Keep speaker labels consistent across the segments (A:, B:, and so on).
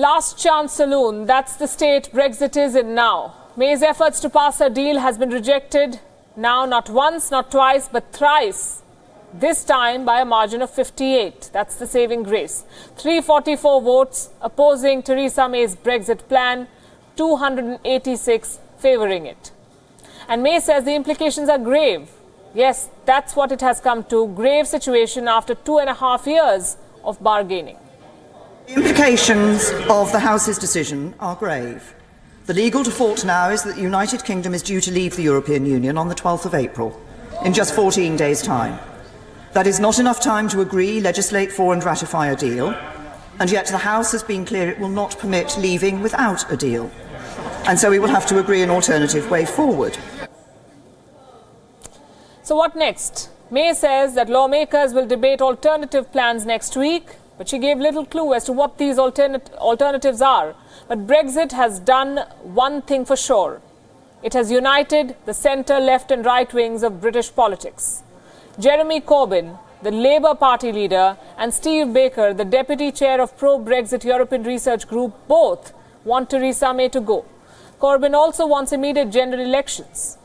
A: Last chance saloon, that's the state Brexit is in now. May's efforts to pass her deal has been rejected now not once, not twice, but thrice. This time by a margin of 58. That's the saving grace. 344 votes opposing Theresa May's Brexit plan, 286 favouring it. And May says the implications are grave. Yes, that's what it has come to. Grave situation after 2.5 years of bargaining.
B: The implications of the House's decision are grave. The legal default now is that the United Kingdom is due to leave the European Union on the 12th of April, in just 14 days' time. That is not enough time to agree, legislate for and ratify a deal, and yet the House has been clear it will not permit leaving without a deal. And so we will have to agree an alternative way forward.
A: So what next? May says that lawmakers will debate alternative plans next week, but she gave little clue as to what these alternatives are. But Brexit has done one thing for sure. It has united the centre, left and right wings of British politics. Jeremy Corbyn, the Labour Party leader, and Steve Baker, the deputy chair of pro-Brexit European Research Group, both want Theresa May to go. Corbyn also wants immediate general elections.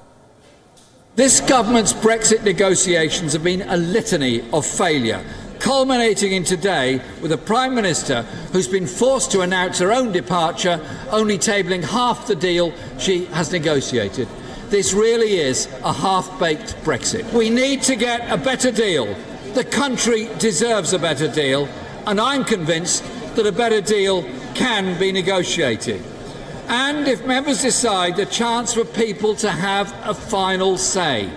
C: This government's Brexit negotiations have been a litany of failure, culminating in today with a Prime Minister who's been forced to announce her own departure, only tabling half the deal she has negotiated. This really is a half-baked Brexit. We need to get a better deal. The country deserves a better deal, and I'm convinced that a better deal can be negotiated. And if members decide, the chance for people to have a final say.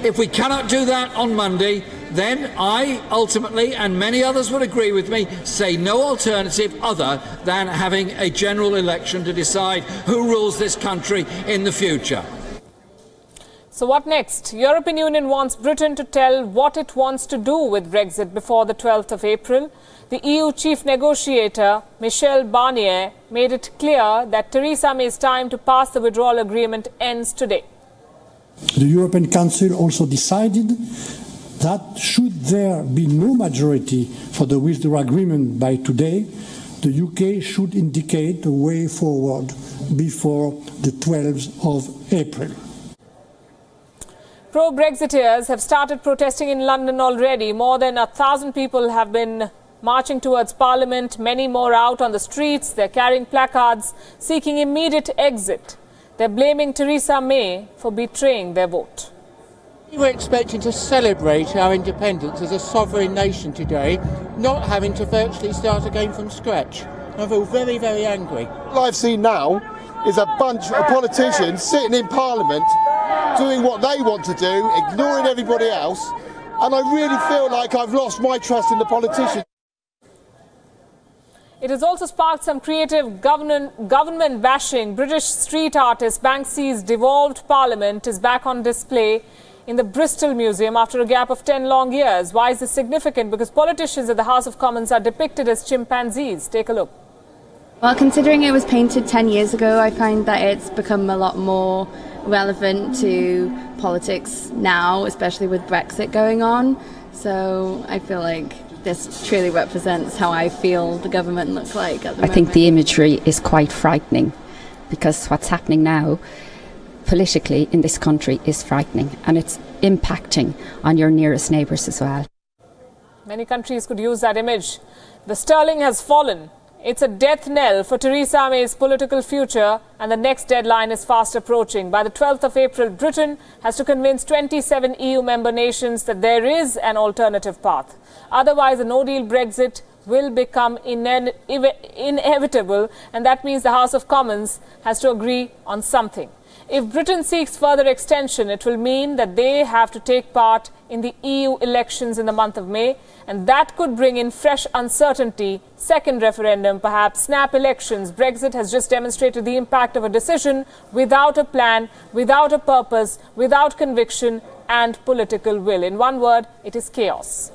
C: If we cannot do that on Monday, then I ultimately, and many others would agree with me, say no alternative other than having a general election to decide who rules this country in the future.
A: So what next? European Union wants Britain to tell what it wants to do with Brexit before the 12th of April. The EU chief negotiator, Michel Barnier, made it clear that Theresa May's time to pass the withdrawal agreement ends today.
D: The European Council also decided that should there be no majority for the withdrawal agreement by today, the UK should indicate a way forward before the 12th of April.
A: Pro-Brexiteers have started protesting in London already. More than 1,000 people have been marching towards Parliament, many more out on the streets. They're carrying placards seeking immediate exit. They're blaming Theresa May for betraying their vote.
E: We were expecting to celebrate our independence as a sovereign nation today, not having to virtually start again from scratch. I feel very, very angry.
F: What I've seen now is a bunch of politicians sitting in Parliament doing what they want to do, ignoring everybody else, and I really feel like I've lost my trust in the politicians.
A: It has also sparked some creative government bashing. British street artist Banksy's devolved Parliament is back on display in the Bristol Museum after a gap of 10 long years. Why is this significant? Because politicians at the House of Commons are depicted as chimpanzees. Take a look.
G: Well, considering it was painted 10 years ago, I find that it's become a lot more relevant to politics now, especially with Brexit going on. So I feel like this truly represents how I feel the government looks like at the moment.
H: I think the imagery is quite frightening, because what's happening now politically in this country is frightening, and it's impacting on your nearest neighbours as well.
A: Many countries could use that image. The sterling has fallen. It's a death knell for Theresa May's political future, and the next deadline is fast approaching. By the 12th of April, Britain has to convince 27 EU member nations that there is an alternative path. Otherwise, a no-deal Brexit will become inevitable, and that means the House of Commons has to agree on something. If Britain seeks further extension, it will mean that they have to take part in the EU elections in the month of May, and that could bring in fresh uncertainty, second referendum, perhaps snap elections. Brexit has just demonstrated the impact of a decision without a plan, without a purpose, without conviction and political will. In one word, it is chaos.